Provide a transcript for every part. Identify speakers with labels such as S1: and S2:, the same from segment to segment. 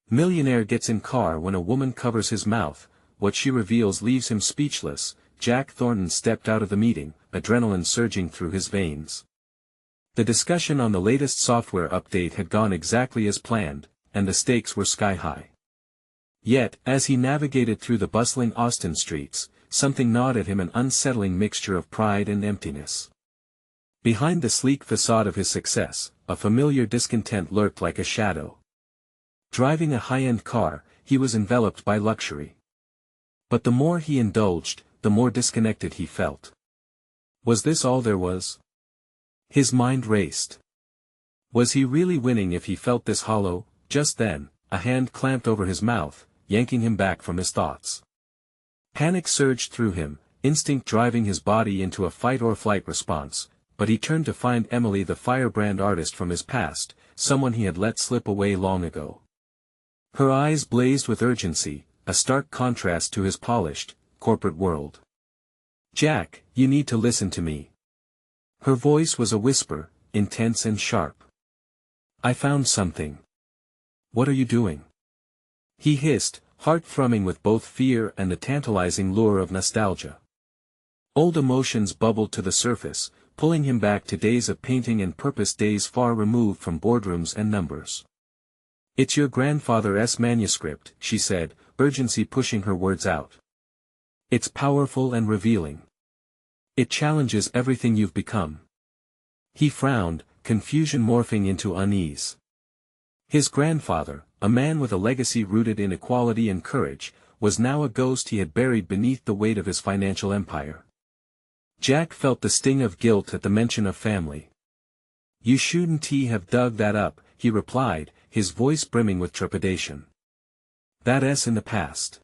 S1: Millionaire gets in car when a woman covers his mouth, what she reveals leaves him speechless. Jack Thornton stepped out of the meeting, adrenaline surging through his veins. The discussion on the latest software update had gone exactly as planned, and the stakes were sky-high. Yet, as he navigated through the bustling Austin streets, something gnawed at him, an unsettling mixture of pride and emptiness. Behind the sleek facade of his success, a familiar discontent lurked like a shadow. Driving a high-end car, he was enveloped by luxury. But the more he indulged, the more disconnected he felt. Was this all there was? His mind raced. Was he really winning if he felt this hollow? Just then, a hand clamped over his mouth, yanking him back from his thoughts. Panic surged through him, instinct driving his body into a fight-or-flight response, but he turned to find Emily, the firebrand artist from his past, someone he had let slip away long ago. Her eyes blazed with urgency, a stark contrast to his polished, corporate world. "Jack, you need to listen to me." Her voice was a whisper, intense and sharp. "I found something." "What are you doing?" he hissed, heart thrumming with both fear and the tantalizing lure of nostalgia. Old emotions bubbled to the surface, pulling him back to days of painting and purpose, days far removed from boardrooms and numbers. "It's your grandfather's manuscript," she said, urgency pushing her words out. "It's powerful and revealing. It challenges everything you've become." He frowned, confusion morphing into unease. His grandfather, a man with a legacy rooted in equality and courage, was now a ghost he had buried beneath the weight of his financial empire. Jack felt the sting of guilt at the mention of family. "You shouldn't have dug that up," he replied, his voice brimming with trepidation. "That's in the past."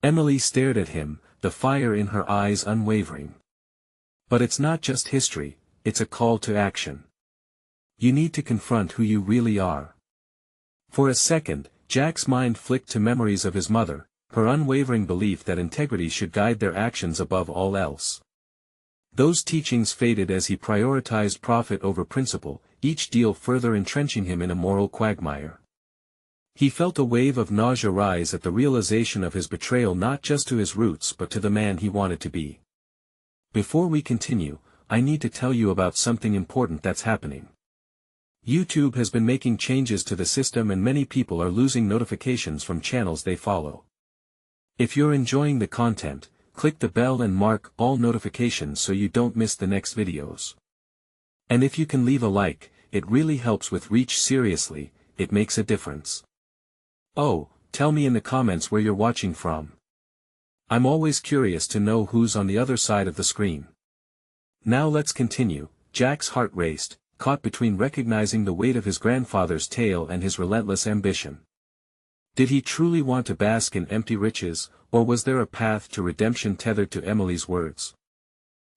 S1: Emily stared at him, the fire in her eyes unwavering. "But it's not just history, it's a call to action. You need to confront who you really are." For a second, Jack's mind flicked to memories of his mother, her unwavering belief that integrity should guide their actions above all else. Those teachings faded as he prioritized profit over principle, each deal further entrenching him in a moral quagmire. He felt a wave of nausea rise at the realization of his betrayal, not just to his roots but to the man he wanted to be. "Before we continue, I need to tell you about something important that's happening. YouTube has been making changes to the system and many people are losing notifications from channels they follow. If you're enjoying the content, click the bell and mark all notifications so you don't miss the next videos. And if you can leave a like, it really helps with reach. Seriously, it makes a difference. Oh, tell me in the comments where you're watching from. I'm always curious to know who's on the other side of the screen." Now let's continue. Jack's heart raced, caught between recognizing the weight of his grandfather's tale and his relentless ambition. Did he truly want to bask in empty riches, or was there a path to redemption tethered to Emily's words?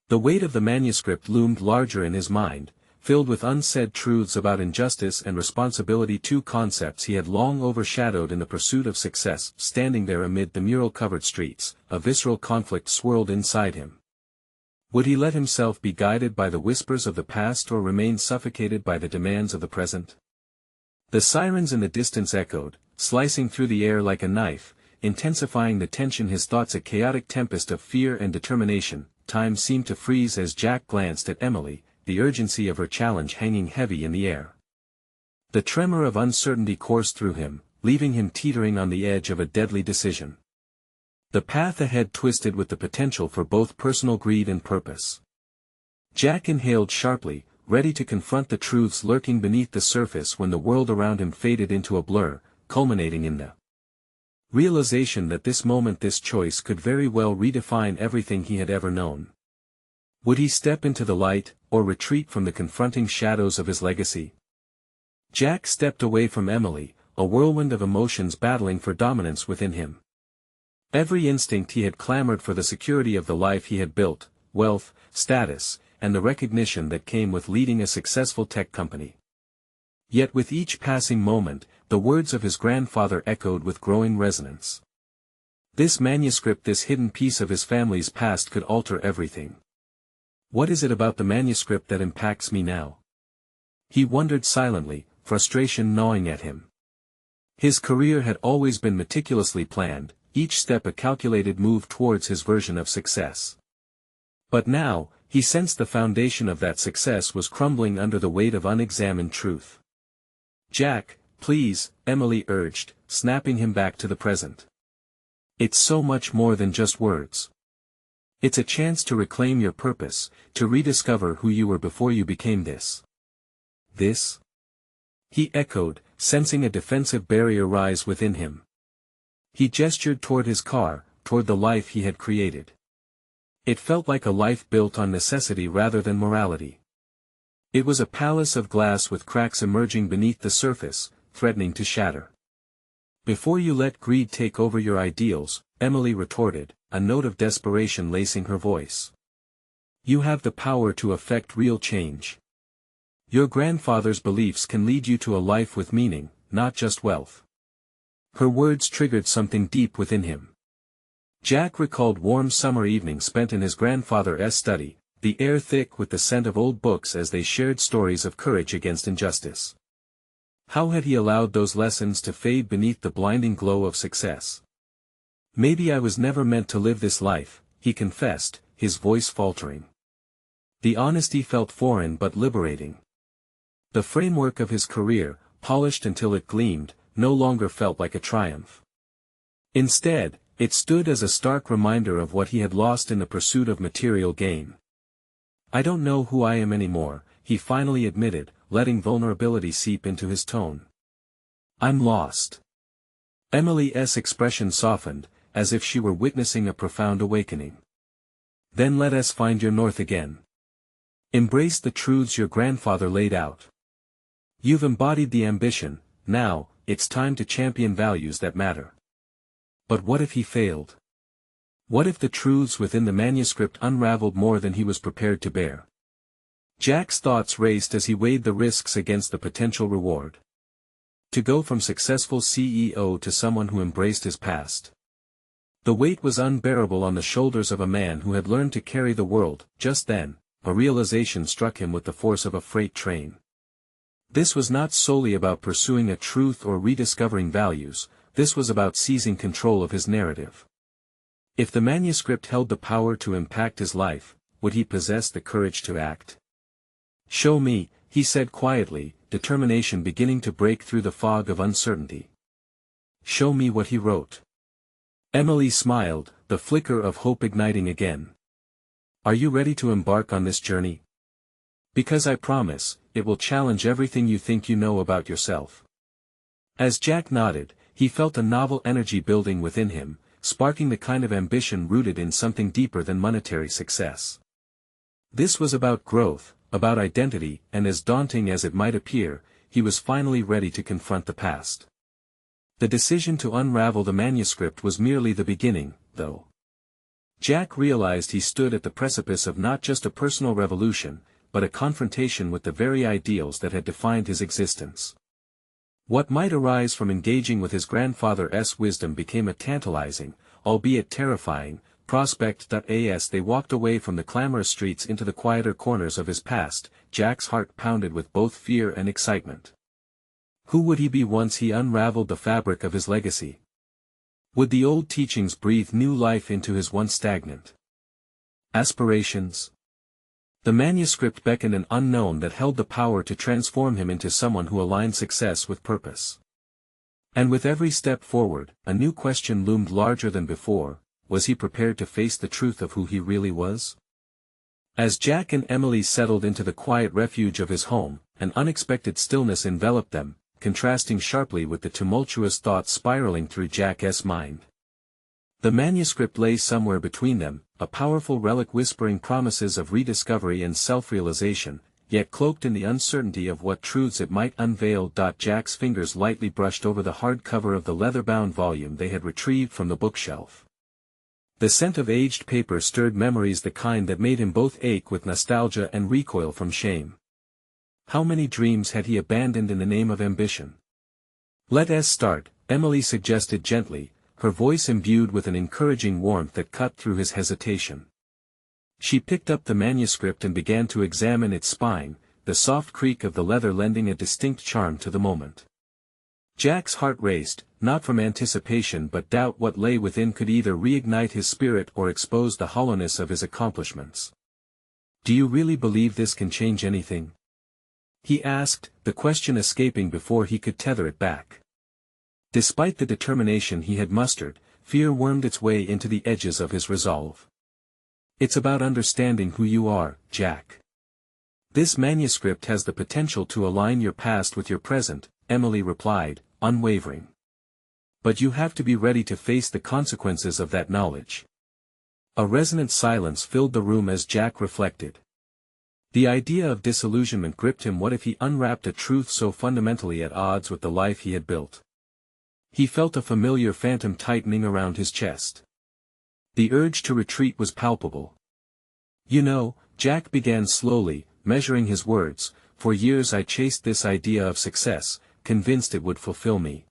S1: The weight of the manuscript loomed larger in his mind, filled with unsaid truths about injustice and responsibility, two concepts he had long overshadowed in the pursuit of success. Standing there amid the mural-covered streets, a visceral conflict swirled inside him. Would he let himself be guided by the whispers of the past or remain suffocated by the demands of the present? The sirens in the distance echoed, slicing through the air like a knife, intensifying the tension. His thoughts a chaotic tempest of fear and determination. Time seemed to freeze as Jack glanced at Emily, the urgency of her challenge hanging heavy in the air. The tremor of uncertainty coursed through him, leaving him teetering on the edge of a deadly decision. The path ahead twisted with the potential for both personal greed and purpose. Jack inhaled sharply, ready to confront the truths lurking beneath the surface when the world around him faded into a blur, culminating in the realization that this moment, this choice could very well redefine everything he had ever known. Would he step into the light, or retreat from the confronting shadows of his legacy? Jack stepped away from Emily, a whirlwind of emotions battling for dominance within him. Every instinct he had clamored for the security of the life he had built, wealth, status, and the recognition that came with leading a successful tech company. Yet with each passing moment, the words of his grandfather echoed with growing resonance. This manuscript, this hidden piece of his family's past, could alter everything. What is it about the manuscript that impacts me now? He wondered silently, frustration gnawing at him. His career had always been meticulously planned, each step a calculated move towards his version of success. But now, he sensed the foundation of that success was crumbling under the weight of unexamined truth. "Jack, please," Emily urged, snapping him back to the present. "It's so much more than just words. It's a chance to reclaim your purpose, to rediscover who you were before you became this." "This?" he echoed, sensing a defensive barrier rise within him. He gestured toward his car, toward the life he had created. It felt like a life built on necessity rather than morality. It was a palace of glass with cracks emerging beneath the surface, threatening to shatter. "Before you let greed take over your ideals," Emily retorted, a note of desperation lacing her voice. "You have the power to effect real change. Your grandfather's beliefs can lead you to a life with meaning, not just wealth." Her words triggered something deep within him. Jack recalled warm summer evenings spent in his grandfather's study, the air thick with the scent of old books as they shared stories of courage against injustice. How had he allowed those lessons to fade beneath the blinding glow of success? "Maybe I was never meant to live this life," he confessed, his voice faltering. The honesty felt foreign but liberating. The framework of his career, polished until it gleamed, no longer felt like a triumph. Instead, it stood as a stark reminder of what he had lost in the pursuit of material gain. "I don't know who I am anymore," he finally admitted, letting vulnerability seep into his tone. "I'm lost." Emily's expression softened, as if she were witnessing a profound awakening. "Then let us find your north again. Embrace the truths your grandfather laid out. You've embodied the ambition, now, it's time to champion values that matter." But what if he failed? What if the truths within the manuscript unraveled more than he was prepared to bear? Jack's thoughts raced as he weighed the risks against the potential reward. To go from successful CEO to someone who embraced his past. The weight was unbearable on the shoulders of a man who had learned to carry the world. Just then, a realization struck him with the force of a freight train. This was not solely about pursuing a truth or rediscovering values, this was about seizing control of his narrative. If the manuscript held the power to impact his life, would he possess the courage to act? "Show me," he said quietly, determination beginning to break through the fog of uncertainty. "Show me what he wrote." Emily smiled, the flicker of hope igniting again. "Are you ready to embark on this journey? Because I promise, it will challenge everything you think you know about yourself." As Jack nodded, he felt a novel energy building within him, sparking the kind of ambition rooted in something deeper than monetary success. This was about growth, about identity, and as daunting as it might appear, he was finally ready to confront the past. The decision to unravel the manuscript was merely the beginning, though. Jack realized he stood at the precipice of not just a personal revolution, but a confrontation with the very ideals that had defined his existence. What might arise from engaging with his grandfather's wisdom became a tantalizing, albeit terrifying, prospect. As they walked away from the clamorous streets into the quieter corners of his past, Jack's heart pounded with both fear and excitement. Who would he be once he unraveled the fabric of his legacy? Would the old teachings breathe new life into his once stagnant aspirations? The manuscript beckoned an unknown that held the power to transform him into someone who aligned success with purpose. And with every step forward, a new question loomed larger than before: was he prepared to face the truth of who he really was? As Jack and Emily settled into the quiet refuge of his home, an unexpected stillness enveloped them, contrasting sharply with the tumultuous thoughts spiraling through Jack's mind. The manuscript lay somewhere between them, a powerful relic whispering promises of rediscovery and self-realization, yet cloaked in the uncertainty of what truths it might unveil. Jack's fingers lightly brushed over the hard cover of the leather-bound volume they had retrieved from the bookshelf. The scent of aged paper stirred memories, the kind that made him both ache with nostalgia and recoil from shame. How many dreams had he abandoned in the name of ambition? "Let us start," Emily suggested gently, her voice imbued with an encouraging warmth that cut through his hesitation. She picked up the manuscript and began to examine its spine, the soft creak of the leather lending a distinct charm to the moment. Jack's heart raced, not from anticipation but doubt what lay within could either reignite his spirit or expose the hollowness of his accomplishments. "Do you really believe this can change anything?" he asked, the question escaping before he could tether it back. Despite the determination he had mustered, fear wormed its way into the edges of his resolve. "It's about understanding who you are, Jack. This manuscript has the potential to align your past with your present," Emily replied, unwavering. "But you have to be ready to face the consequences of that knowledge." A resonant silence filled the room as Jack reflected. The idea of disillusionment gripped him. What if he unwrapped a truth so fundamentally at odds with the life he had built? He felt a familiar phantom tightening around his chest. The urge to retreat was palpable. "You know," Jack began slowly, measuring his words, "for years I chased this idea of success, convinced it would fulfill me.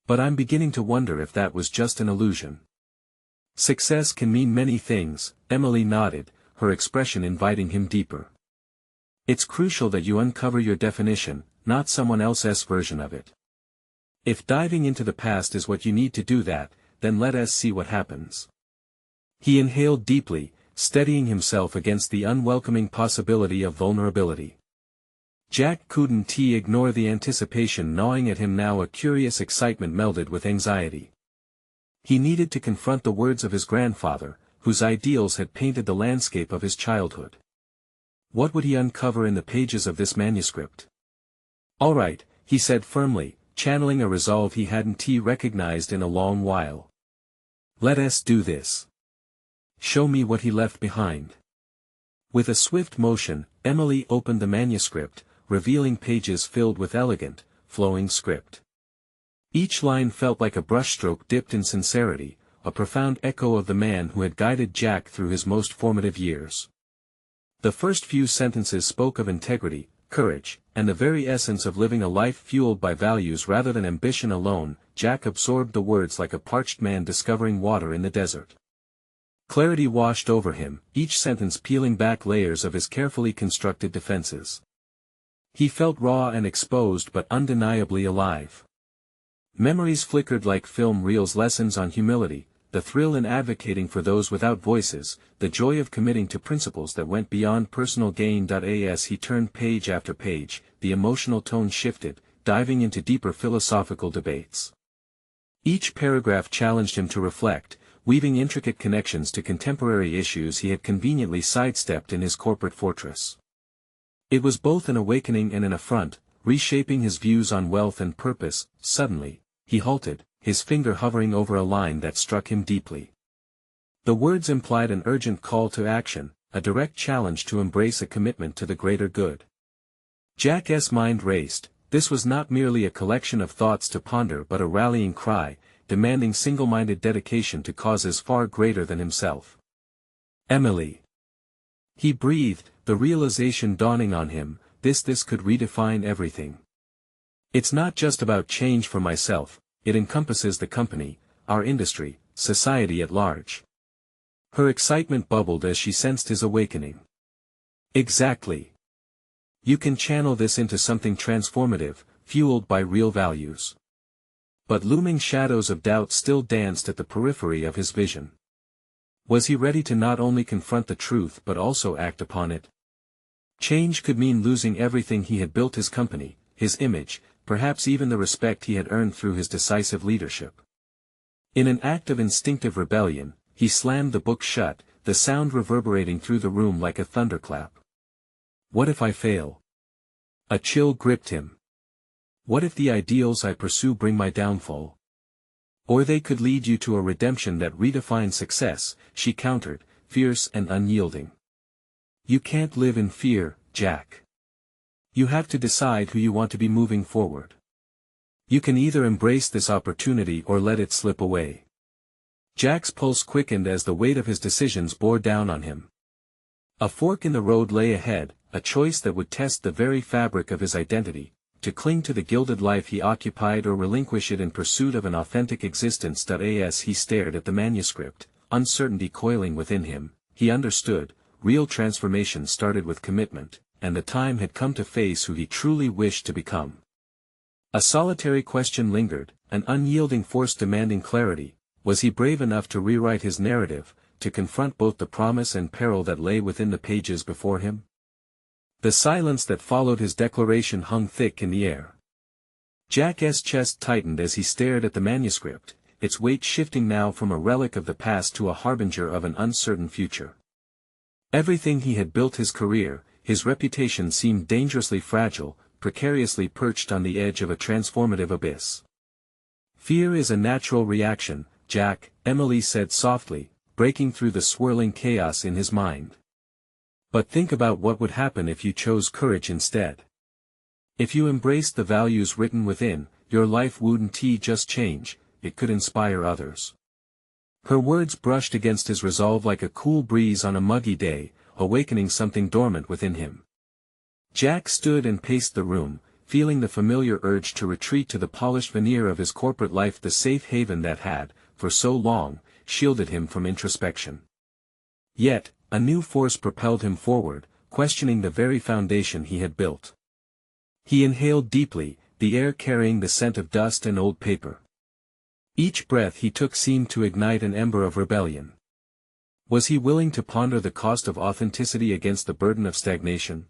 S1: But I'm beginning to wonder if that was just an illusion." "Success can mean many things," Emily nodded, her expression inviting him deeper. "It's crucial that you uncover your definition, not someone else's version of it. If diving into the past is what you need to do that, then let us see what happens." He inhaled deeply, steadying himself against the unwelcoming possibility of vulnerability. Jack couldn't ignore the anticipation gnawing at him now. A curious excitement melded with anxiety. He needed to confront the words of his grandfather, whose ideals had painted the landscape of his childhood. What would he uncover in the pages of this manuscript? "All right," he said firmly, channeling a resolve he hadn't recognized in a long while. "Let us do this. Show me what he left behind." With a swift motion, Emily opened the manuscript, revealing pages filled with elegant, flowing script. Each line felt like a brushstroke dipped in sincerity, a profound echo of the man who had guided Jack through his most formative years. The first few sentences spoke of integrity, courage, and the very essence of living a life fueled by values rather than ambition alone. Jack absorbed the words like a parched man discovering water in the desert. Clarity washed over him, each sentence peeling back layers of his carefully constructed defenses. He felt raw and exposed but undeniably alive. Memories flickered like film reels, lessons on humility, the thrill in advocating for those without voices, the joy of committing to principles that went beyond personal gain. As he turned page after page, the emotional tone shifted, diving into deeper philosophical debates. Each paragraph challenged him to reflect, weaving intricate connections to contemporary issues he had conveniently sidestepped in his corporate fortress. It was both an awakening and an affront, reshaping his views on wealth and purpose. Suddenly, he halted, his finger hovering over a line that struck him deeply. The words implied an urgent call to action, a direct challenge to embrace a commitment to the greater good. Jack's mind raced. This was not merely a collection of thoughts to ponder but a rallying cry, demanding single-minded dedication to causes far greater than himself. "Emily." He breathed, the realization dawning on him, this could redefine everything. "It's not just about change for myself, it encompasses the company, our industry, society at large." Her excitement bubbled as she sensed his awakening. "Exactly. You can channel this into something transformative, fueled by real values." But looming shadows of doubt still danced at the periphery of his vision. Was he ready to not only confront the truth but also act upon it? Change could mean losing everything he had built: his company, his image, perhaps even the respect he had earned through his decisive leadership. In an act of instinctive rebellion, he slammed the book shut, the sound reverberating through the room like a thunderclap. What if I fail? A chill gripped him. What if the ideals I pursue bring my downfall? Or they could lead you to a redemption that redefines success, she countered, fierce and unyielding. You can't live in fear, Jack. You have to decide who you want to be moving forward. You can either embrace this opportunity or let it slip away. Jack's pulse quickened as the weight of his decisions bore down on him. A fork in the road lay ahead, a choice that would test the very fabric of his identity, to cling to the gilded life he occupied or relinquish it in pursuit of an authentic existence. As he stared at the manuscript, uncertainty coiling within him, he understood, real transformation started with commitment, and the time had come to face who he truly wished to become. A solitary question lingered, an unyielding force demanding clarity. Was he brave enough to rewrite his narrative, to confront both the promise and peril that lay within the pages before him? The silence that followed his declaration hung thick in the air. Jack's chest tightened as he stared at the manuscript, its weight shifting now from a relic of the past to a harbinger of an uncertain future. Everything he had built, his career, his reputation, seemed dangerously fragile, precariously perched on the edge of a transformative abyss. "Fear is a natural reaction, Jack," Emily said softly, breaking through the swirling chaos in his mind. "But think about what would happen if you chose courage instead. If you embraced the values written within, your life wouldn't just change, it could inspire others." Her words brushed against his resolve like a cool breeze on a muggy day, awakening something dormant within him. Jack stood and paced the room, feeling the familiar urge to retreat to the polished veneer of his corporate life, the safe haven that had, for so long, shielded him from introspection. Yet, a new force propelled him forward, questioning the very foundation he had built. He inhaled deeply, the air carrying the scent of dust and old paper. Each breath he took seemed to ignite an ember of rebellion. Was he willing to ponder the cost of authenticity against the burden of stagnation?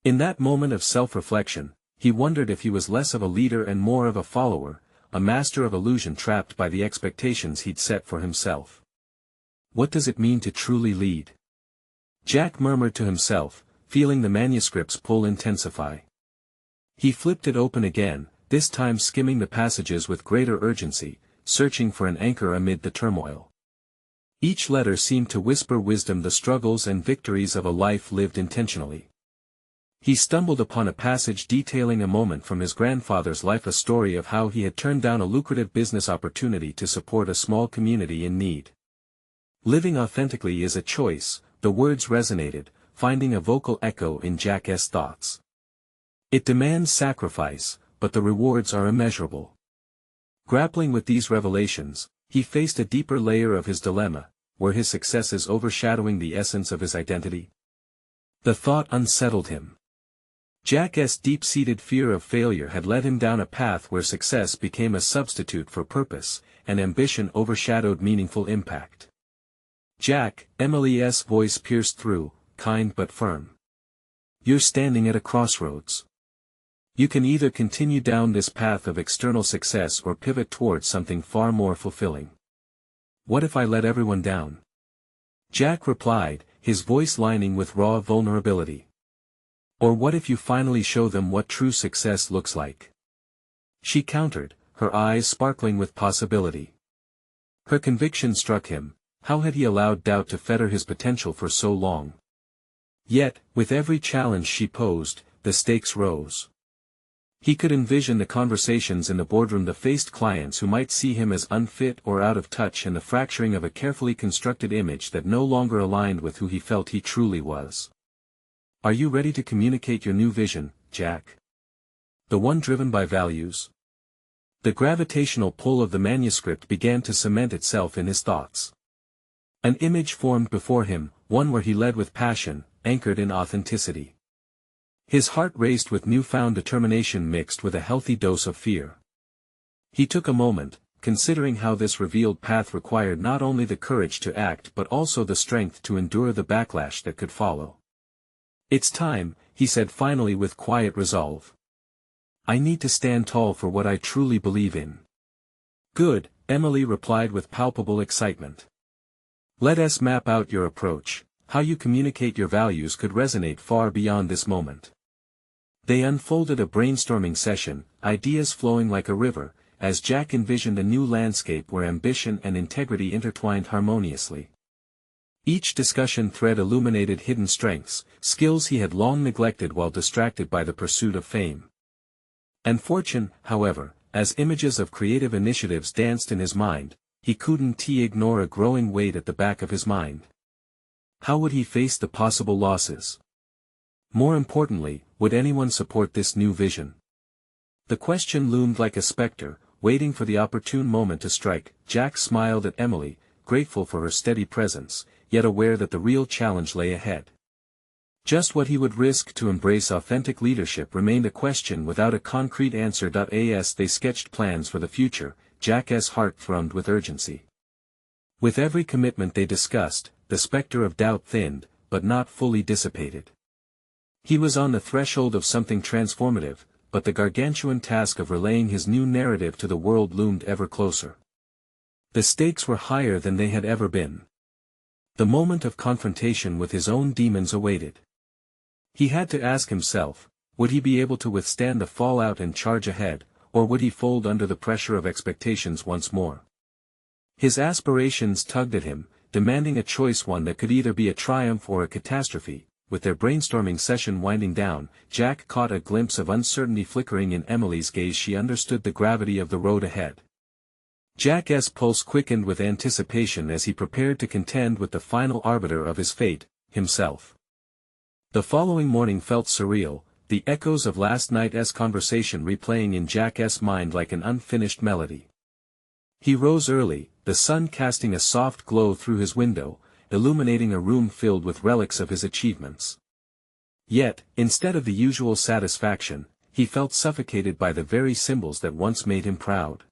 S1: In that moment of self-reflection, he wondered if he was less of a leader and more of a follower, a master of illusion trapped by the expectations he'd set for himself. What does it mean to truly lead? Jack murmured to himself, feeling the manuscript's pull intensify. He flipped it open again, this time skimming the passages with greater urgency, searching for an anchor amid the turmoil. Each letter seemed to whisper wisdom, the struggles and victories of a life lived intentionally. He stumbled upon a passage detailing a moment from his grandfather's life, a story of how he had turned down a lucrative business opportunity to support a small community in need. "Living authentically is a choice," the words resonated, finding a vocal echo in Jack's thoughts. "It demands sacrifice, but the rewards are immeasurable." Grappling with these revelations, he faced a deeper layer of his dilemma: were his successes overshadowing the essence of his identity? The thought unsettled him. Jack's deep-seated fear of failure had led him down a path where success became a substitute for purpose, and ambition overshadowed meaningful impact. "Jack," Emily's voice pierced through, kind but firm. "You're standing at a crossroads. You can either continue down this path of external success or pivot towards something far more fulfilling." "What if I let everyone down?" Jack replied, his voice lining with raw vulnerability. "Or what if you finally show them what true success looks like?" She countered, her eyes sparkling with possibility. Her conviction struck him. How had he allowed doubt to fetter his potential for so long? Yet, with every challenge she posed, the stakes rose. He could envision the conversations in the boardroom, the faced clients who might see him as unfit or out of touch, and the fracturing of a carefully constructed image that no longer aligned with who he felt he truly was. "Are you ready to communicate your new vision, Jack? The one driven by values?" The gravitational pull of the manuscript began to cement itself in his thoughts. An image formed before him, one where he led with passion, anchored in authenticity. His heart raced with newfound determination mixed with a healthy dose of fear. He took a moment, considering how this revealed path required not only the courage to act but also the strength to endure the backlash that could follow. "It's time," he said finally with quiet resolve. "I need to stand tall for what I truly believe in." "Good," Emily replied with palpable excitement. "Let us map out your approach. How you communicate your values could resonate far beyond this moment." They unfolded a brainstorming session, ideas flowing like a river, as Jack envisioned a new landscape where ambition and integrity intertwined harmoniously. Each discussion thread illuminated hidden strengths, skills he had long neglected while distracted by the pursuit of fame and fortune. However, as images of creative initiatives danced in his mind, he couldn't ignore a growing weight at the back of his mind. How would he face the possible losses? More importantly, would anyone support this new vision? The question loomed like a specter, waiting for the opportune moment to strike. Jack smiled at Emily, grateful for her steady presence, yet aware that the real challenge lay ahead. Just what he would risk to embrace authentic leadership remained a question without a concrete answer. As they sketched plans for the future, Jack's heart thrummed with urgency. With every commitment they discussed, the specter of doubt thinned, but not fully dissipated. He was on the threshold of something transformative, but the gargantuan task of relaying his new narrative to the world loomed ever closer. The stakes were higher than they had ever been. The moment of confrontation with his own demons awaited. He had to ask himself, would he be able to withstand the fallout and charge ahead, or would he fold under the pressure of expectations once more? His aspirations tugged at him, demanding a choice, one that could either be a triumph or a catastrophe. With their brainstorming session winding down, Jack caught a glimpse of uncertainty flickering in Emily's gaze. She understood the gravity of the road ahead. Jack's pulse quickened with anticipation as he prepared to contend with the final arbiter of his fate, himself. The following morning felt surreal, the echoes of last night's conversation replaying in Jack's mind like an unfinished melody. He rose early, the sun casting a soft glow through his window, illuminating a room filled with relics of his achievements. Yet, instead of the usual satisfaction, he felt suffocated by the very symbols that once made him proud.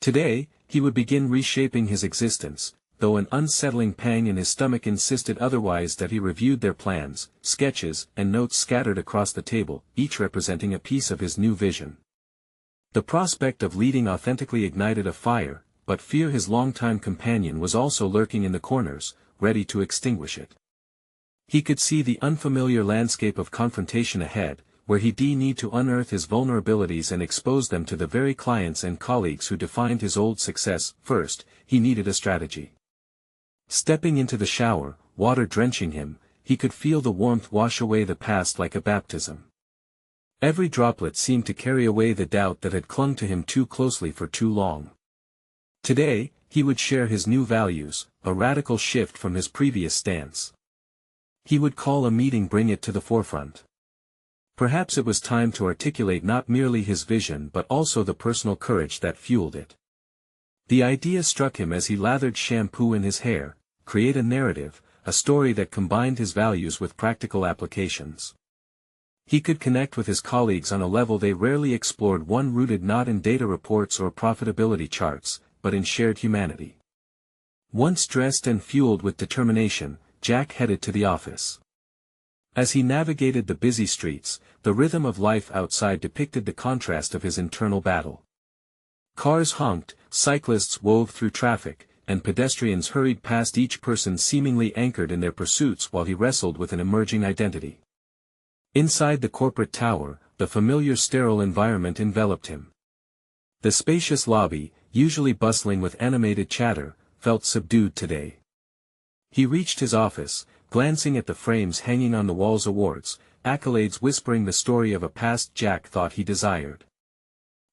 S1: Today, he would begin reshaping his existence, though an unsettling pang in his stomach insisted otherwise. That he reviewed their plans, sketches, and notes scattered across the table, each representing a piece of his new vision. The prospect of leading authentically ignited a fire, but fear, his longtime companion, was also lurking in the corners, ready to extinguish it. He could see the unfamiliar landscape of confrontation ahead, where he'd need to unearth his vulnerabilities and expose them to the very clients and colleagues who defined his old success. First, he needed a strategy. Stepping into the shower, water drenching him, he could feel the warmth wash away the past like a baptism. Every droplet seemed to carry away the doubt that had clung to him too closely for too long. Today, he would share his new values, a radical shift from his previous stance. He would call a meeting, bring it to the forefront. Perhaps it was time to articulate not merely his vision but also the personal courage that fueled it. The idea struck him as he lathered shampoo in his hair: create a narrative, a story that combined his values with practical applications. He could connect with his colleagues on a level they rarely explored, one rooted not in data reports or profitability charts, but in shared humanity. Once dressed and fueled with determination, Jack headed to the office. As he navigated the busy streets, the rhythm of life outside depicted the contrast of his internal battle. Cars honked, cyclists wove through traffic, and pedestrians hurried past, each person seemingly anchored in their pursuits while he wrestled with an emerging identity. Inside the corporate tower, the familiar sterile environment enveloped him. The spacious lobby, usually bustling with animated chatter, felt subdued today. He reached his office, glancing at the frames hanging on the walls, awards, accolades whispering the story of a past Jack thought he desired.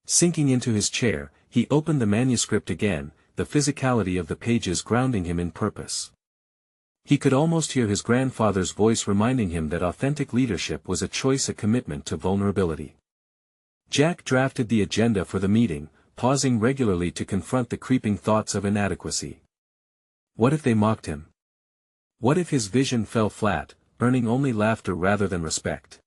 S1: Sinking into his chair, he opened the manuscript again, the physicality of the pages grounding him in purpose. He could almost hear his grandfather's voice reminding him that authentic leadership was a choice, a commitment to vulnerability. Jack drafted the agenda for the meeting, pausing regularly to confront the creeping thoughts of inadequacy. What if they mocked him? What if his vision fell flat, earning only laughter rather than respect?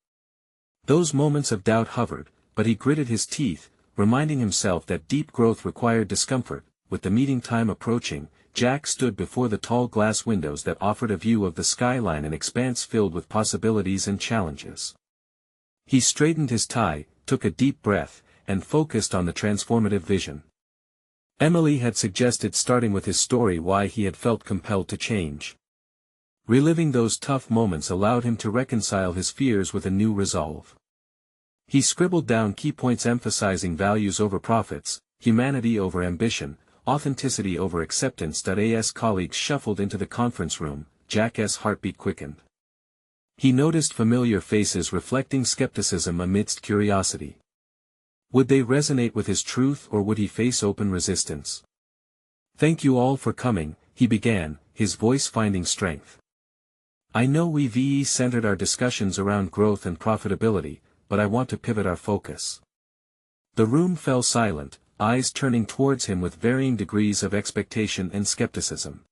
S1: Those moments of doubt hovered, but he gritted his teeth, reminding himself that deep growth required discomfort. With the meeting time approaching, Jack stood before the tall glass windows that offered a view of the skyline, an expanse filled with possibilities and challenges. He straightened his tie, took a deep breath, and focused on the transformative vision. Emily had suggested starting with his story, why he had felt compelled to change. Reliving those tough moments allowed him to reconcile his fears with a new resolve. He scribbled down key points emphasizing values over profits, humanity over ambition, authenticity over acceptance. As colleagues shuffled into the conference room, Jack's heartbeat quickened. He noticed familiar faces reflecting skepticism amidst curiosity. Would they resonate with his truth, or would he face open resistance? "Thank you all for coming," he began, his voice finding strength. "I know we've centered our discussions around growth and profitability, but I want to pivot our focus." The room fell silent, eyes turning towards him with varying degrees of expectation and skepticism.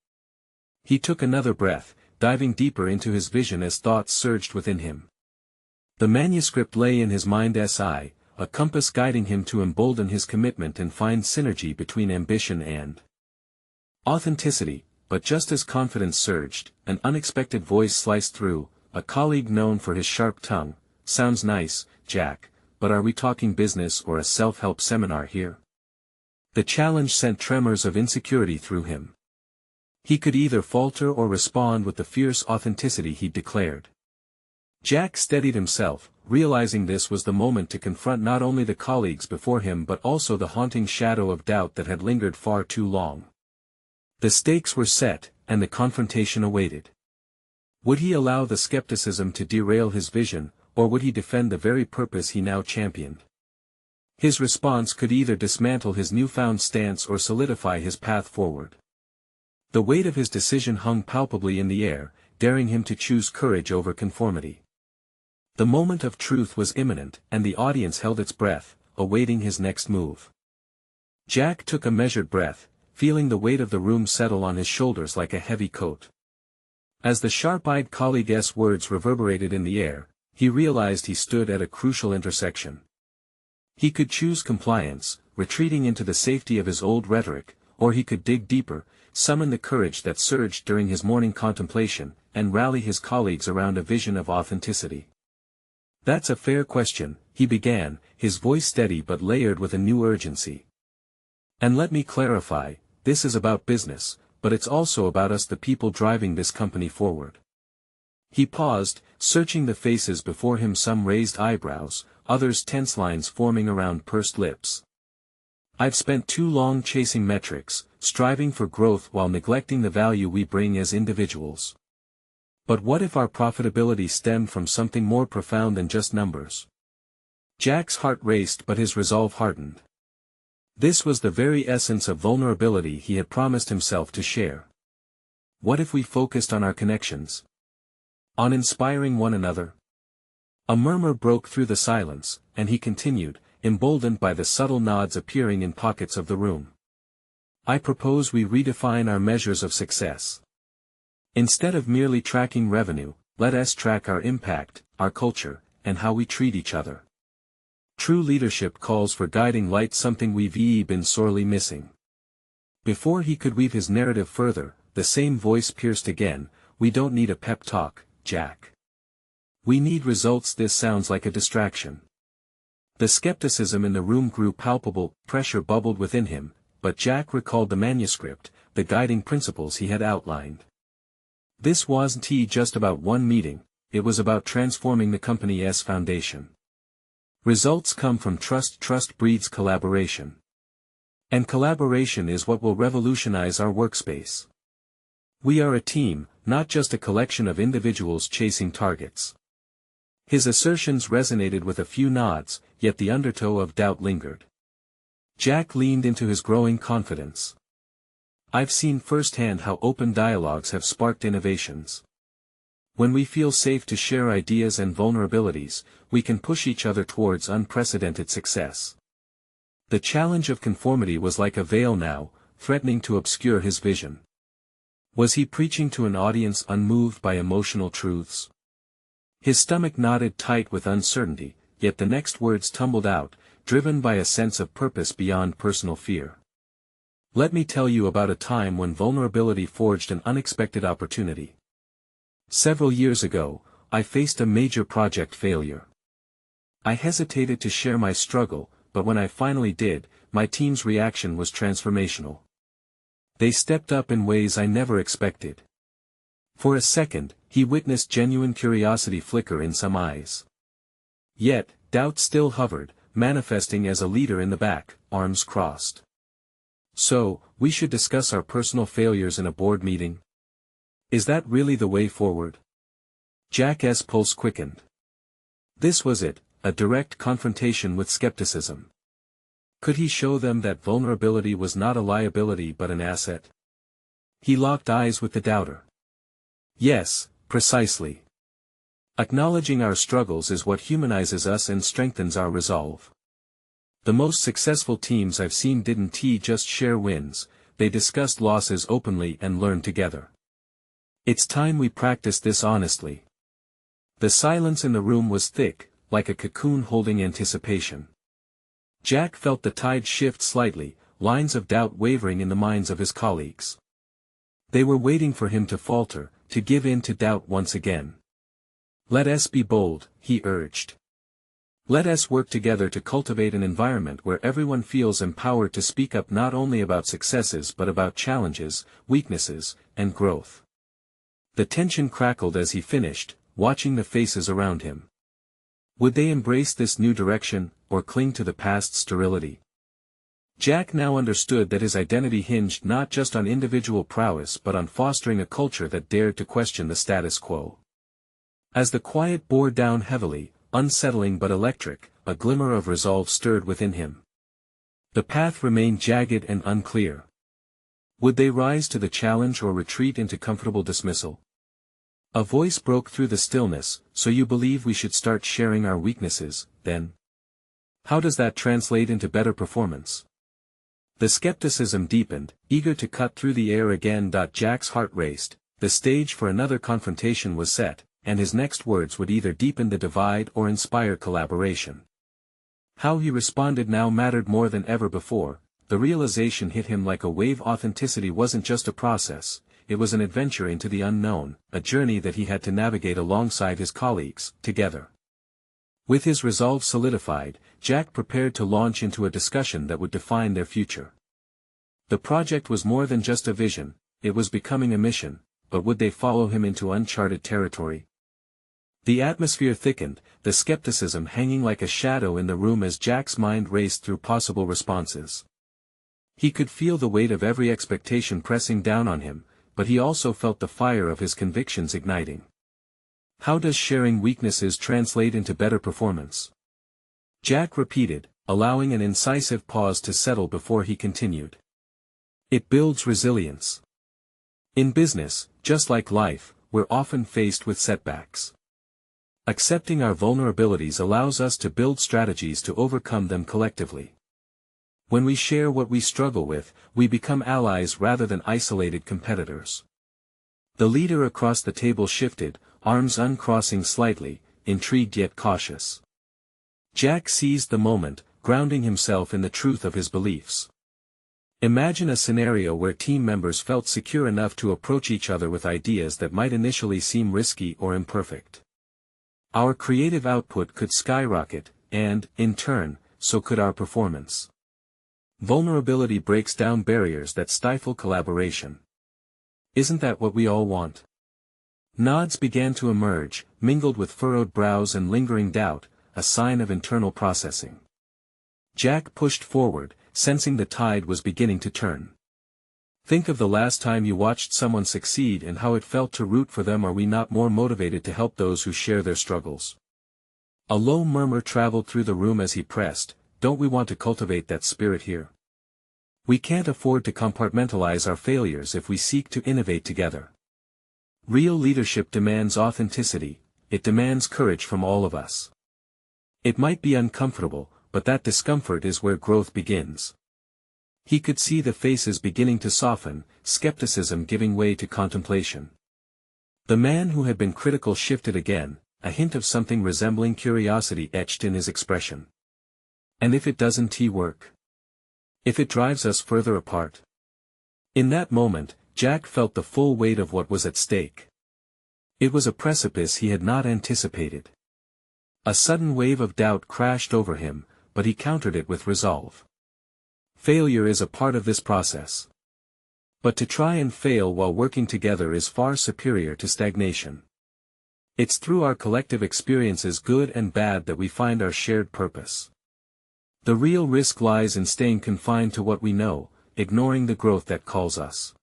S1: He took another breath, diving deeper into his vision as thoughts surged within him. The manuscript lay in his mind's eye, a compass guiding him to embolden his commitment and find synergy between ambition and authenticity. But just as confidence surged, an unexpected voice sliced through, a colleague known for his sharp tongue. "Sounds nice, Jack, but are we talking business or a self-help seminar here?" The challenge sent tremors of insecurity through him. He could either falter or respond with the fierce authenticity he declared. Jack steadied himself, realizing this was the moment to confront not only the colleagues before him but also the haunting shadow of doubt that had lingered far too long. The stakes were set, and the confrontation awaited. Would he allow the skepticism to derail his vision, or would he defend the very purpose he now championed? His response could either dismantle his newfound stance or solidify his path forward. The weight of his decision hung palpably in the air, daring him to choose courage over conformity. The moment of truth was imminent, and the audience held its breath, awaiting his next move. Jack took a measured breath, feeling the weight of the room settle on his shoulders like a heavy coat. As the sharp-eyed colleague's words reverberated in the air, he realized he stood at a crucial intersection. He could choose compliance, retreating into the safety of his old rhetoric, or he could dig deeper, summon the courage that surged during his morning contemplation, and rally his colleagues around a vision of authenticity. "That's a fair question," he began, his voice steady but layered with a new urgency. "And let me clarify, this is about business, but it's also about us, the people driving this company forward." He paused, searching the faces before him, some raised eyebrows, others tense lines forming around pursed lips. "I've spent too long chasing metrics, striving for growth while neglecting the value we bring as individuals. But what if our profitability stemmed from something more profound than just numbers?" Jack's heart raced but his resolve hardened. This was the very essence of vulnerability he had promised himself to share. What if we focused on our connections? On inspiring one another? A murmur broke through the silence, and he continued, emboldened by the subtle nods appearing in pockets of the room. "I propose we redefine our measures of success. Instead of merely tracking revenue, let us track our impact, our culture, and how we treat each other. True leadership calls for guiding light, something we've been sorely missing." Before he could weave his narrative further, the same voice pierced again, "We don't need a pep talk, Jack. We need results." This sounds like a distraction. The skepticism in the room grew palpable, pressure bubbled within him, but Jack recalled the manuscript, the guiding principles he had outlined. This wasn't just about one meeting, it was about transforming the company's foundation. Results come from trust. Trust breeds collaboration. And collaboration is what will revolutionize our workspace. We are a team, not just a collection of individuals chasing targets. His assertions resonated with a few nods, yet the undertow of doubt lingered. Jack leaned into his growing confidence. "I've seen firsthand how open dialogues have sparked innovations. When we feel safe to share ideas and vulnerabilities, we can push each other towards unprecedented success." The challenge of conformity was like a veil now, threatening to obscure his vision. Was he preaching to an audience unmoved by emotional truths? His stomach knotted tight with uncertainty, yet the next words tumbled out, driven by a sense of purpose beyond personal fear. "Let me tell you about a time when vulnerability forged an unexpected opportunity. Several years ago, I faced a major project failure. I hesitated to share my struggle, but when I finally did, my team's reaction was transformational. They stepped up in ways I never expected." For a second, he witnessed genuine curiosity flicker in some eyes. Yet, doubt still hovered, manifesting as a leader in the back, arms crossed. "So, we should discuss our personal failures in a board meeting? Is that really the way forward?" Jack's pulse quickened. This was it, a direct confrontation with skepticism. Could he show them that vulnerability was not a liability but an asset? He locked eyes with the doubter. "Yes, precisely. Acknowledging our struggles is what humanizes us and strengthens our resolve. The most successful teams I've seen didn't just share wins, they discussed losses openly and learned together. It's time we practice this honestly. The silence in the room was thick, like a cocoon holding anticipation. Jack felt the tide shift slightly, lines of doubt wavering in the minds of his colleagues. They were waiting for him to falter, to give in to doubt once again. Let us be bold, he urged. Let us work together to cultivate an environment where everyone feels empowered to speak up not only about successes but about challenges, weaknesses, and growth. The tension crackled as he finished, watching the faces around him. Would they embrace this new direction, or cling to the past sterility? Jack now understood that his identity hinged not just on individual prowess but on fostering a culture that dared to question the status quo. As the quiet bore down heavily, unsettling but electric, a glimmer of resolve stirred within him. The path remained jagged and unclear. Would they rise to the challenge or retreat into comfortable dismissal? A voice broke through the stillness. So you believe we should start sharing our weaknesses, then? How does that translate into better performance? The skepticism deepened, eager to cut through the air again. Jack's heart raced. The stage for another confrontation was set, and his next words would either deepen the divide or inspire collaboration. How he responded now mattered more than ever before. The realization hit him like a wave. Authenticity wasn't just a process, it was an adventure into the unknown, a journey that he had to navigate alongside his colleagues, together. With his resolve solidified, Jack prepared to launch into a discussion that would define their future. The project was more than just a vision, it was becoming a mission, but would they follow him into uncharted territory? The atmosphere thickened, the skepticism hanging like a shadow in the room as Jack's mind raced through possible responses. He could feel the weight of every expectation pressing down on him, but he also felt the fire of his convictions igniting. How does sharing weaknesses translate into better performance? Jack repeated, allowing an incisive pause to settle before he continued. It builds resilience. In business, just like life, we're often faced with setbacks. Accepting our vulnerabilities allows us to build strategies to overcome them collectively. When we share what we struggle with, we become allies rather than isolated competitors. The leader across the table shifted, arms uncrossing slightly, intrigued yet cautious. Jack seized the moment, grounding himself in the truth of his beliefs. Imagine a scenario where team members felt secure enough to approach each other with ideas that might initially seem risky or imperfect. Our creative output could skyrocket, and, in turn, so could our performance. Vulnerability breaks down barriers that stifle collaboration. Isn't that what we all want? Nods began to emerge, mingled with furrowed brows and lingering doubt, a sign of internal processing. Jack pushed forward, sensing the tide was beginning to turn. Think of the last time you watched someone succeed and how it felt to root for them. Are we not more motivated to help those who share their struggles? A low murmur traveled through the room as he pressed, don't we want to cultivate that spirit here? We can't afford to compartmentalize our failures if we seek to innovate together. Real leadership demands authenticity, it demands courage from all of us. It might be uncomfortable, but that discomfort is where growth begins. He could see the faces beginning to soften, skepticism giving way to contemplation. The man who had been critical shifted again, a hint of something resembling curiosity etched in his expression. And if it doesn't work? If it drives us further apart? In that moment, Jack felt the full weight of what was at stake. It was a precipice he had not anticipated. A sudden wave of doubt crashed over him, but he countered it with resolve. Failure is a part of this process. But to try and fail while working together is far superior to stagnation. It's through our collective experiences, good and bad, that we find our shared purpose. The real risk lies in staying confined to what we know, ignoring the growth that calls us.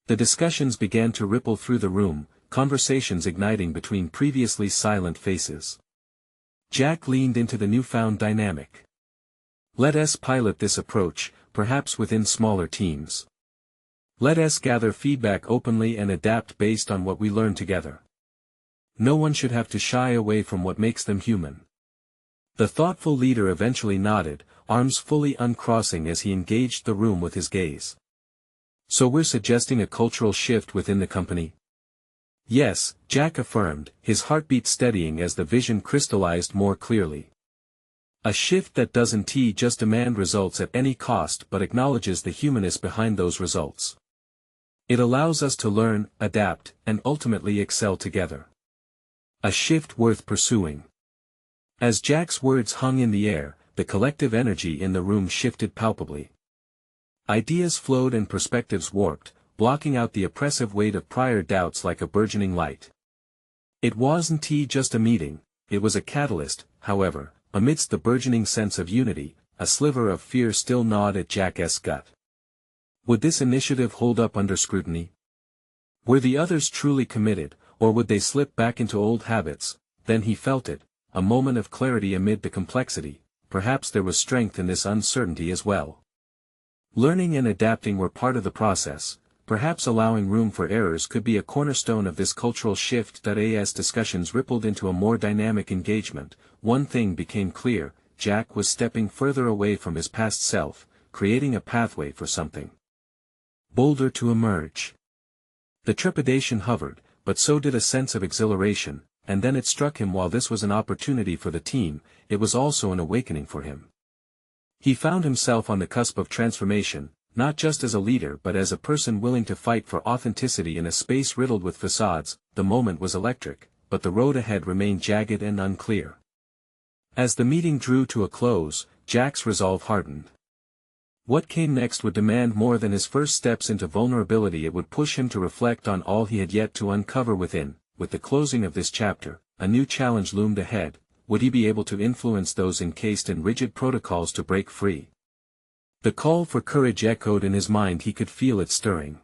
S1: The discussions began to ripple through the room, conversations igniting between previously silent faces. Jack leaned into the newfound dynamic. Let us pilot this approach, perhaps within smaller teams. Let us gather feedback openly and adapt based on what we learn together. No one should have to shy away from what makes them human. The thoughtful leader eventually nodded, arms fully uncrossing as he engaged the room with his gaze. So we're suggesting a cultural shift within the company? Yes, Jack affirmed, his heartbeat steadying as the vision crystallized more clearly. A shift that doesn't just demand results at any cost but acknowledges the humanness behind those results. It allows us to learn, adapt, and ultimately excel together. A shift worth pursuing. As Jack's words hung in the air, the collective energy in the room shifted palpably. Ideas flowed and perspectives warped, blocking out the oppressive weight of prior doubts like a burgeoning light. It wasn't just a meeting, it was a catalyst, however, amidst the burgeoning sense of unity, a sliver of fear still gnawed at Jack's gut. Would this initiative hold up under scrutiny? Were the others truly committed, or would they slip back into old habits? Then he felt it, a moment of clarity amid the complexity. Perhaps there was strength in this uncertainty as well. Learning and adapting were part of the process. Perhaps allowing room for errors could be a cornerstone of this cultural shift. As discussions rippled into a more dynamic engagement, one thing became clear: Jack was stepping further away from his past self, creating a pathway for something bolder to emerge. The trepidation hovered, but so did a sense of exhilaration, and then it struck him: while this was an opportunity for the team, it was also an awakening for him. He found himself on the cusp of transformation, not just as a leader but as a person willing to fight for authenticity in a space riddled with facades. The moment was electric, but the road ahead remained jagged and unclear. As the meeting drew to a close, Jack's resolve hardened. What came next would demand more than his first steps into vulnerability. It would push him to reflect on all he had yet to uncover within. With the closing of this chapter, a new challenge loomed ahead. Would he be able to influence those encased in rigid protocols to break free? The call for courage echoed in his mind. He could feel it stirring.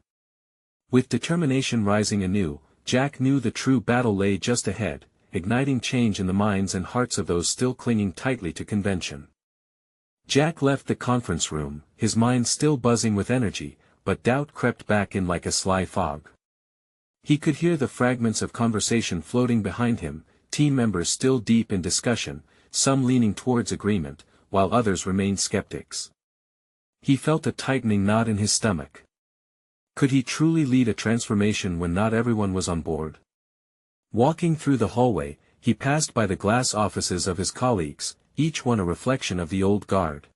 S1: With determination rising anew, Jack knew the true battle lay just ahead, igniting change in the minds and hearts of those still clinging tightly to convention. Jack left the conference room, his mind still buzzing with energy, but doubt crept back in like a sly fog. He could hear the fragments of conversation floating behind him, team members still deep in discussion, some leaning towards agreement, while others remained skeptics. He felt a tightening knot in his stomach. Could he truly lead a transformation when not everyone was on board? Walking through the hallway, he passed by the glass offices of his colleagues, each one a reflection of the old guard.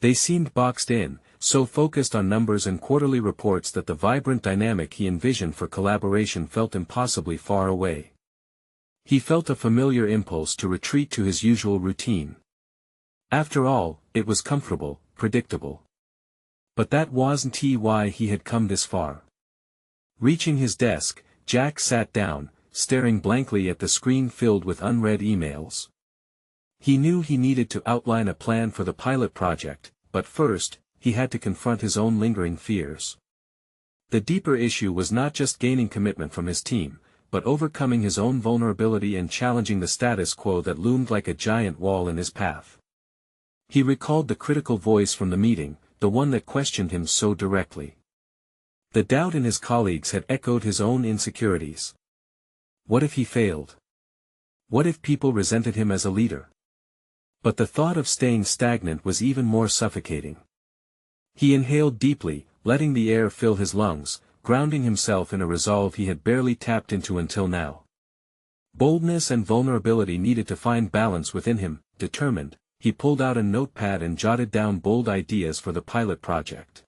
S1: They seemed boxed in, so focused on numbers and quarterly reports that the vibrant dynamic he envisioned for collaboration felt impossibly far away. He felt a familiar impulse to retreat to his usual routine. After all, it was comfortable, predictable. But that wasn't why he had come this far. Reaching his desk, Jack sat down, staring blankly at the screen filled with unread emails. He knew he needed to outline a plan for the pilot project, but first, he had to confront his own lingering fears. The deeper issue was not just gaining commitment from his team, but overcoming his own vulnerability and challenging the status quo that loomed like a giant wall in his path. He recalled the critical voice from the meeting, the one that questioned him so directly. The doubt in his colleagues had echoed his own insecurities. What if he failed? What if people resented him as a leader? But the thought of staying stagnant was even more suffocating. He inhaled deeply, letting the air fill his lungs, grounding himself in a resolve he had barely tapped into until now. Boldness and vulnerability needed to find balance within him. Determined, he pulled out a notepad and jotted down bold ideas for the pilot project.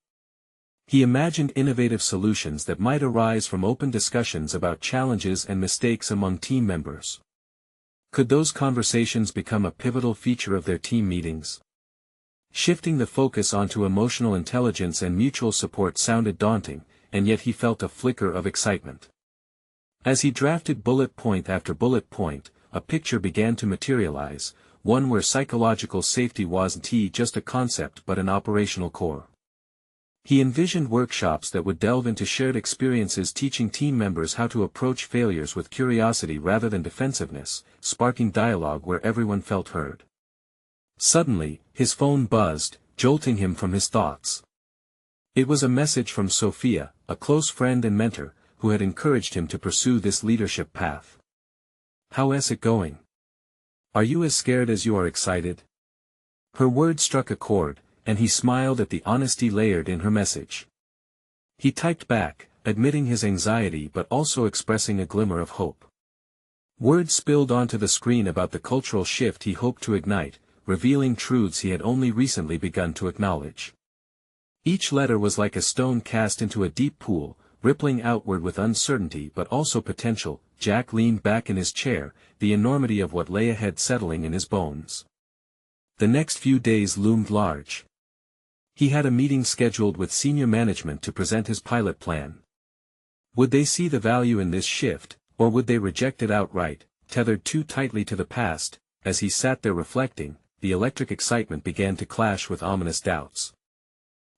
S1: He imagined innovative solutions that might arise from open discussions about challenges and mistakes among team members. Could those conversations become a pivotal feature of their team meetings? Shifting the focus onto emotional intelligence and mutual support sounded daunting, and yet he felt a flicker of excitement. As he drafted bullet point after bullet point, a picture began to materialize, one where psychological safety wasn't just a concept but an operational core. He envisioned workshops that would delve into shared experiences, teaching team members how to approach failures with curiosity rather than defensiveness, sparking dialogue where everyone felt heard. Suddenly, his phone buzzed, jolting him from his thoughts. It was a message from Sophia, a close friend and mentor, who had encouraged him to pursue this leadership path. "How's it going? Are you as scared as you are excited?" Her words struck a chord, and he smiled at the honesty layered in her message. He typed back, admitting his anxiety but also expressing a glimmer of hope. Words spilled onto the screen about the cultural shift he hoped to ignite, revealing truths he had only recently begun to acknowledge. Each letter was like a stone cast into a deep pool, rippling outward with uncertainty but also potential. Jack leaned back in his chair, the enormity of what lay ahead settling in his bones. The next few days loomed large. He had a meeting scheduled with senior management to present his pilot plan. Would they see the value in this shift, or would they reject it outright? Tethered too tightly to the past, as he sat there reflecting, the electric excitement began to clash with ominous doubts.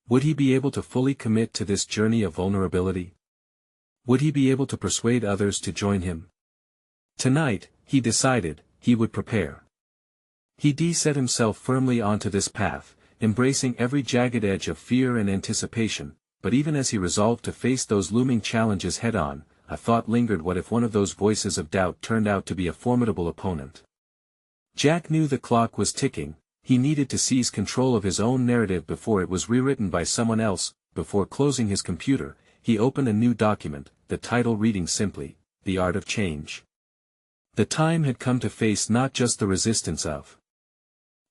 S1: Would he be able to fully commit to this journey of vulnerability? Would he be able to persuade others to join him? Tonight, he decided, he would prepare. He set himself firmly onto this path, embracing every jagged edge of fear and anticipation, but even as he resolved to face those looming challenges head-on, a thought lingered: what if one of those voices of doubt turned out to be a formidable opponent? Jack knew the clock was ticking. He needed to seize control of his own narrative before it was rewritten by someone else. Before closing his computer, he opened a new document, the title reading simply, "The Art of Change." The time had come to face not just the resistance of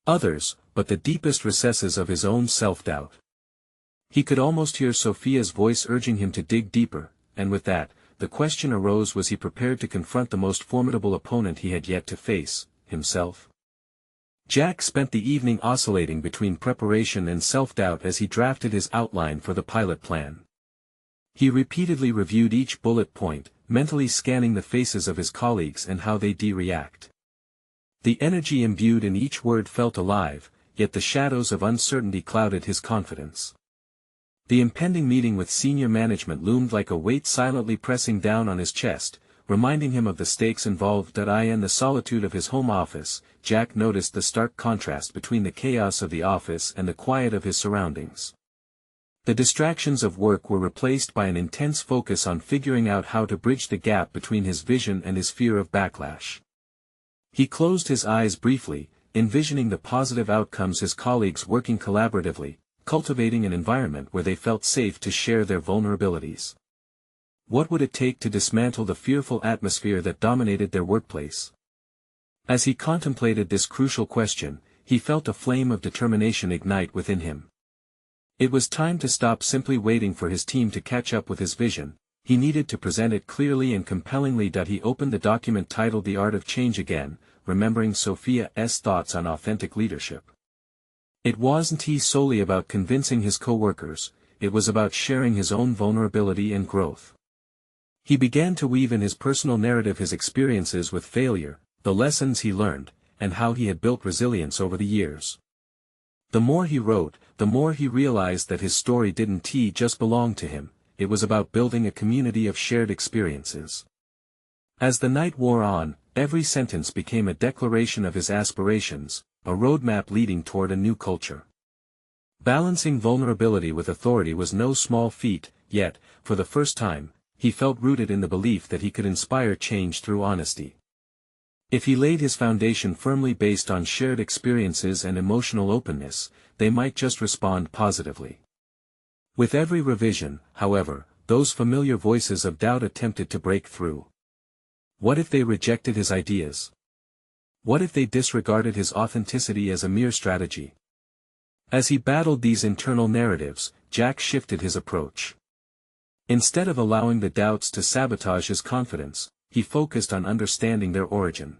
S1: others, but the deepest recesses of his own self-doubt. He could almost hear Sophia's voice urging him to dig deeper, and with that, the question arose: was he prepared to confront the most formidable opponent he had yet to face, himself? Jack spent the evening oscillating between preparation and self-doubt as he drafted his outline for the pilot plan. He repeatedly reviewed each bullet point, mentally scanning the faces of his colleagues and how they'd react. The energy imbued in each word felt alive, yet the shadows of uncertainty clouded his confidence. The impending meeting with senior management loomed like a weight silently pressing down on his chest, reminding him of the stakes involved. In the solitude of his home office, Jack noticed the stark contrast between the chaos of the office and the quiet of his surroundings. The distractions of work were replaced by an intense focus on figuring out how to bridge the gap between his vision and his fear of backlash. He closed his eyes briefly, envisioning the positive outcomes: his colleagues working collaboratively, cultivating an environment where they felt safe to share their vulnerabilities. What would it take to dismantle the fearful atmosphere that dominated their workplace? As he contemplated this crucial question, he felt a flame of determination ignite within him. It was time to stop simply waiting for his team to catch up with his vision. He needed to present it clearly and compellingly. He opened the document titled "The Art of Change" again, remembering Sophia's thoughts on authentic leadership. It wasn't solely about convincing his co-workers, it was about sharing his own vulnerability and growth. He began to weave in his personal narrative his experiences with failure, the lessons he learned, and how he had built resilience over the years. The more he wrote, the more he realized that his story didn't just belong to him, it was about building a community of shared experiences. As the night wore on, every sentence became a declaration of his aspirations, a roadmap leading toward a new culture. Balancing vulnerability with authority was no small feat, yet, for the first time, he felt rooted in the belief that he could inspire change through honesty. If he laid his foundation firmly based on shared experiences and emotional openness, they might just respond positively. With every revision, however, those familiar voices of doubt attempted to break through. What if they rejected his ideas? What if they disregarded his authenticity as a mere strategy? As he battled these internal narratives, Jack shifted his approach. Instead of allowing the doubts to sabotage his confidence, he focused on understanding their origin.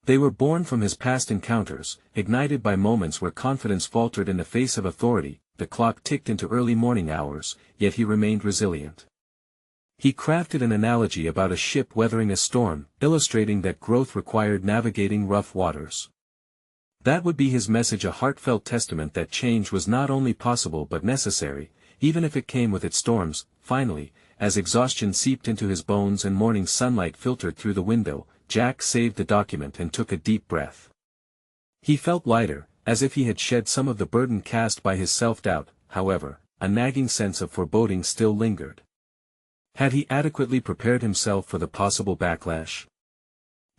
S1: They were born from his past encounters, ignited by moments where confidence faltered in the face of authority. The clock ticked into early morning hours, yet he remained resilient. He crafted an analogy about a ship weathering a storm, illustrating that growth required navigating rough waters. That would be his message, a heartfelt testament that change was not only possible but necessary, even if it came with its storms. Finally, as exhaustion seeped into his bones and morning sunlight filtered through the window, Jack saved the document and took a deep breath. He felt lighter, as if he had shed some of the burden cast by his self-doubt. However, a nagging sense of foreboding still lingered. Had he adequately prepared himself for the possible backlash?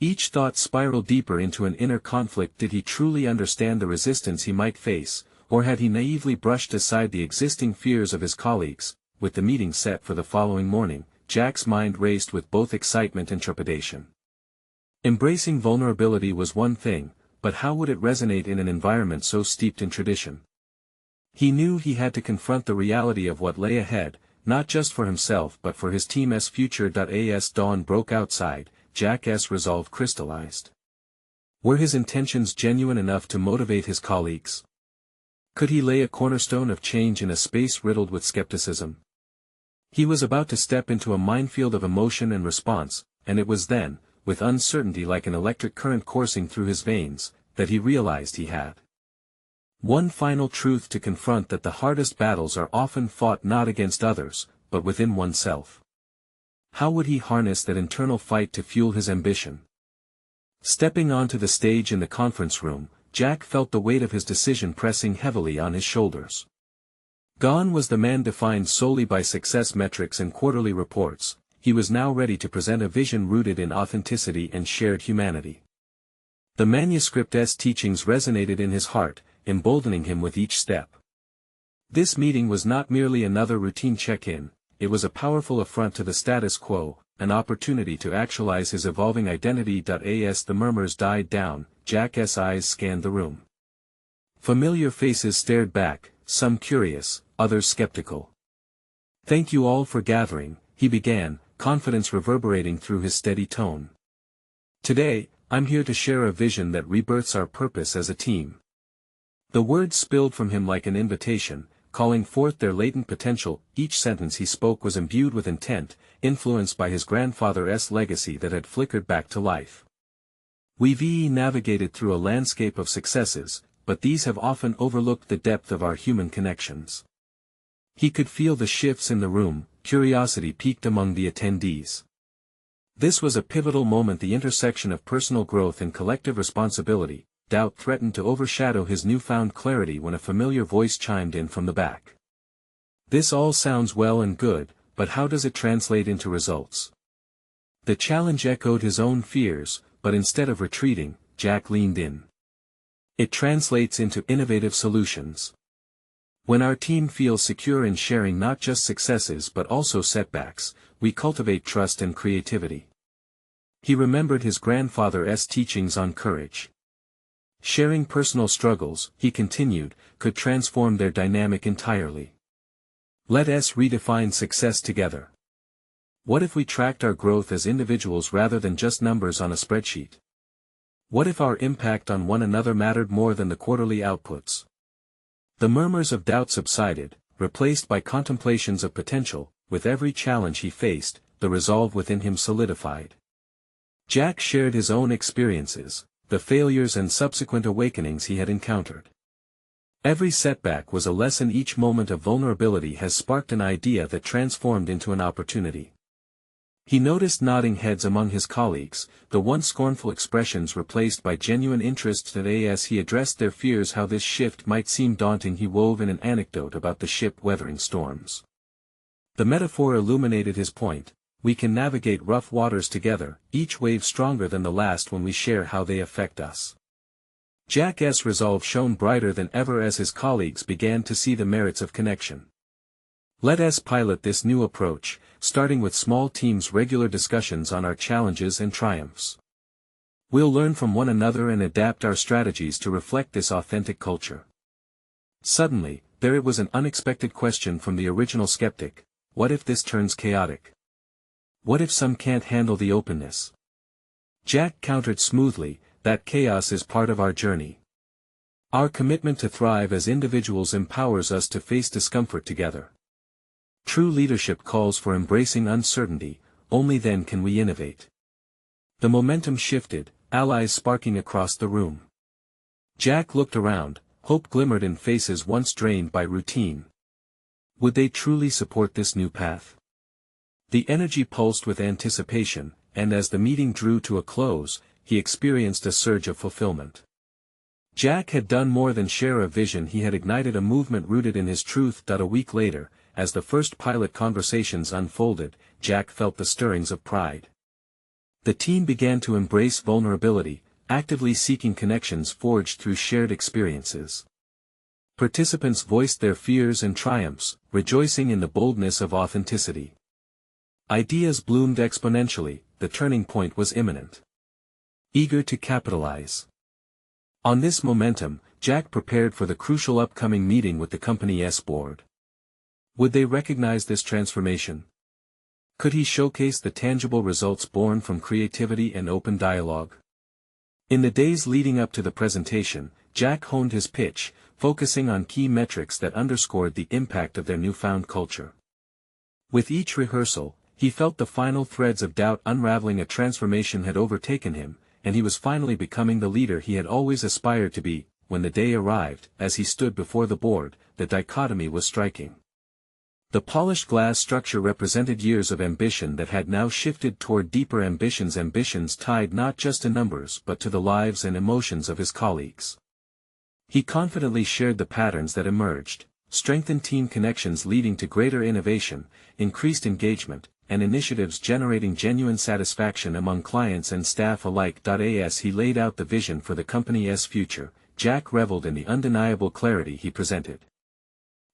S1: Each thought spiraled deeper into an inner conflict. Did he truly understand the resistance he might face, or had he naively brushed aside the existing fears of his colleagues? with the meeting set for the following morning, Jack's mind raced with both excitement and trepidation. Embracing vulnerability was one thing, but how would it resonate in an environment so steeped in tradition? He knew he had to confront the reality of what lay ahead, not just for himself but for his team's future. As dawn broke outside, Jack's resolve crystallized. Were his intentions genuine enough to motivate his colleagues? Could he lay a cornerstone of change in a space riddled with skepticism? He was about to step into a minefield of emotion and response, and it was then, with uncertainty like an electric current coursing through his veins, that he realized he had one final truth to confront: that the hardest battles are often fought not against others, but within oneself. How would he harness that internal fight to fuel his ambition? Stepping onto the stage in the conference room, Jack felt the weight of his decision pressing heavily on his shoulders. Gone was the man defined solely by success metrics and quarterly reports. He was now ready to present a vision rooted in authenticity and shared humanity. The manuscript's teachings resonated in his heart, emboldening him with each step. This meeting was not merely another routine check-in, it was a powerful affront to the status quo, an opportunity to actualize his evolving identity. As the murmurs died down, Jack's eyes scanned the room. Familiar faces stared back, some curious, others skeptical. "Thank you all for gathering," he began, confidence reverberating through his steady tone. "Today, I'm here to share a vision that rebirths our purpose as a team." The words spilled from him like an invitation, calling forth their latent potential. Each sentence he spoke was imbued with intent, influenced by his grandfather's legacy that had flickered back to life. We've navigated through a landscape of successes, but these have often overlooked the depth of our human connections. He could feel the shifts in the room, curiosity peaked among the attendees. This was a pivotal moment, the intersection of personal growth and collective responsibility. Doubt threatened to overshadow his newfound clarity when a familiar voice chimed in from the back. "This all sounds well and good, but how does it translate into results?" The challenge echoed his own fears, but instead of retreating, Jack leaned in. "It translates into innovative solutions. When our team feels secure in sharing not just successes but also setbacks, we cultivate trust and creativity." He remembered his grandfather's teachings on courage. Sharing personal struggles, he continued, could transform their dynamic entirely. "Let us redefine success together. What if we tracked our growth as individuals rather than just numbers on a spreadsheet? What if our impact on one another mattered more than the quarterly outputs?" The murmurs of doubt subsided, replaced by contemplations of potential. With every challenge he faced, the resolve within him solidified. Jack shared his own experiences, the failures and subsequent awakenings he had encountered. Every setback was a lesson, each moment of vulnerability has sparked an idea that transformed into an opportunity. He noticed nodding heads among his colleagues, the once scornful expressions replaced by genuine interest. Today, as he addressed their fears how this shift might seem daunting, he wove in an anecdote about the ship weathering storms. The metaphor illuminated his point. We can navigate rough waters together, each wave stronger than the last when we share how they affect us. Jack's resolve shone brighter than ever as his colleagues began to see the merits of connection. "Let us pilot this new approach, starting with small teams, regular discussions on our challenges and triumphs. We'll learn from one another and adapt our strategies to reflect this authentic culture." Suddenly, there it was, an unexpected question from the original skeptic: "What if this turns chaotic? What if some can't handle the openness?" Jack countered smoothly, "That chaos is part of our journey. Our commitment to thrive as individuals empowers us to face discomfort together. True leadership calls for embracing uncertainty, only then can we innovate." The momentum shifted, allies sparking across the room. Jack looked around, hope glimmered in faces once drained by routine. Would they truly support this new path? The energy pulsed with anticipation, and as the meeting drew to a close, he experienced a surge of fulfillment. Jack had done more than share a vision, he had ignited a movement rooted in his truth. A week later, as the first pilot conversations unfolded, Jack felt the stirrings of pride. The team began to embrace vulnerability, actively seeking connections forged through shared experiences. Participants voiced their fears and triumphs, rejoicing in the boldness of authenticity. Ideas bloomed exponentially, the turning point was imminent. Eager to capitalize on this momentum, Jack prepared for the crucial upcoming meeting with the company's board. Would they recognize this transformation? Could he showcase the tangible results born from creativity and open dialogue? In the days leading up to the presentation, Jack honed his pitch, focusing on key metrics that underscored the impact of their newfound culture. With each rehearsal, he felt the final threads of doubt unraveling. A transformation had overtaken him, and he was finally becoming the leader he had always aspired to be. When the day arrived, as he stood before the board, the dichotomy was striking. The polished glass structure represented years of ambition that had now shifted toward deeper ambitions tied not just to numbers but to the lives and emotions of his colleagues. He confidently shared the patterns that emerged, strengthened team connections leading to greater innovation, increased engagement, and initiatives generating genuine satisfaction among clients and staff alike. As he laid out the vision for the company's future, Jack reveled in the undeniable clarity he presented.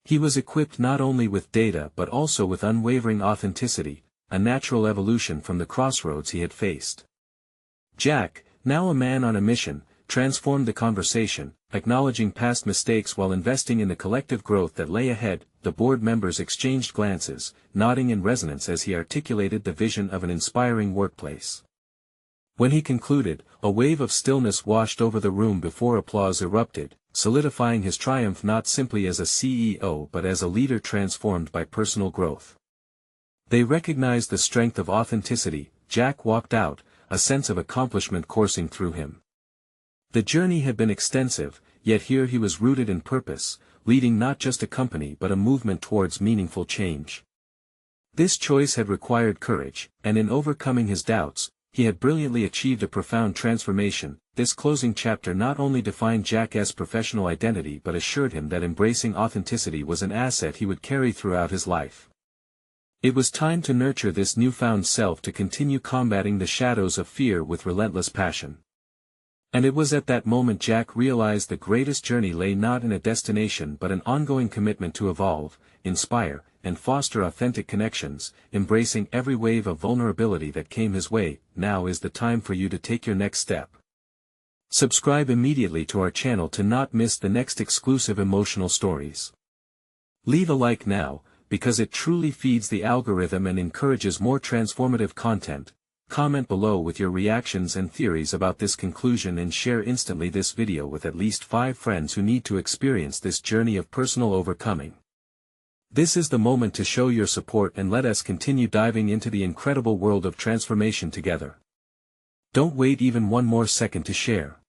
S1: He was equipped not only with data but also with unwavering authenticity, a natural evolution from the crossroads he had faced. Jack, now a man on a mission, transformed the conversation, acknowledging past mistakes while investing in the collective growth that lay ahead. The board members exchanged glances, nodding in resonance as he articulated the vision of an inspiring workplace. When he concluded, a wave of stillness washed over the room before applause erupted, solidifying his triumph not simply as a CEO but as a leader transformed by personal growth. They recognized the strength of authenticity. Jack walked out, a sense of accomplishment coursing through him. The journey had been extensive, yet here he was rooted in purpose, leading not just a company but a movement towards meaningful change. This choice had required courage, and in overcoming his doubts, he had brilliantly achieved a profound transformation. This closing chapter not only defined Jack's professional identity but assured him that embracing authenticity was an asset he would carry throughout his life. It was time to nurture this newfound self, to continue combating the shadows of fear with relentless passion. And it was at that moment Jack realized the greatest journey lay not in a destination but an ongoing commitment to evolve, inspire, and foster authentic connections, embracing every wave of vulnerability that came his way. Now is the time for you to take your next step. Subscribe immediately to our channel to not miss the next exclusive emotional stories. Leave a like now, because it truly feeds the algorithm and encourages more transformative content. Comment below with your reactions and theories about this conclusion, and share instantly this video with at least 5 friends who need to experience this journey of personal overcoming. This is the moment to show your support and let us continue diving into the incredible world of transformation together. Don't wait even one more second to share.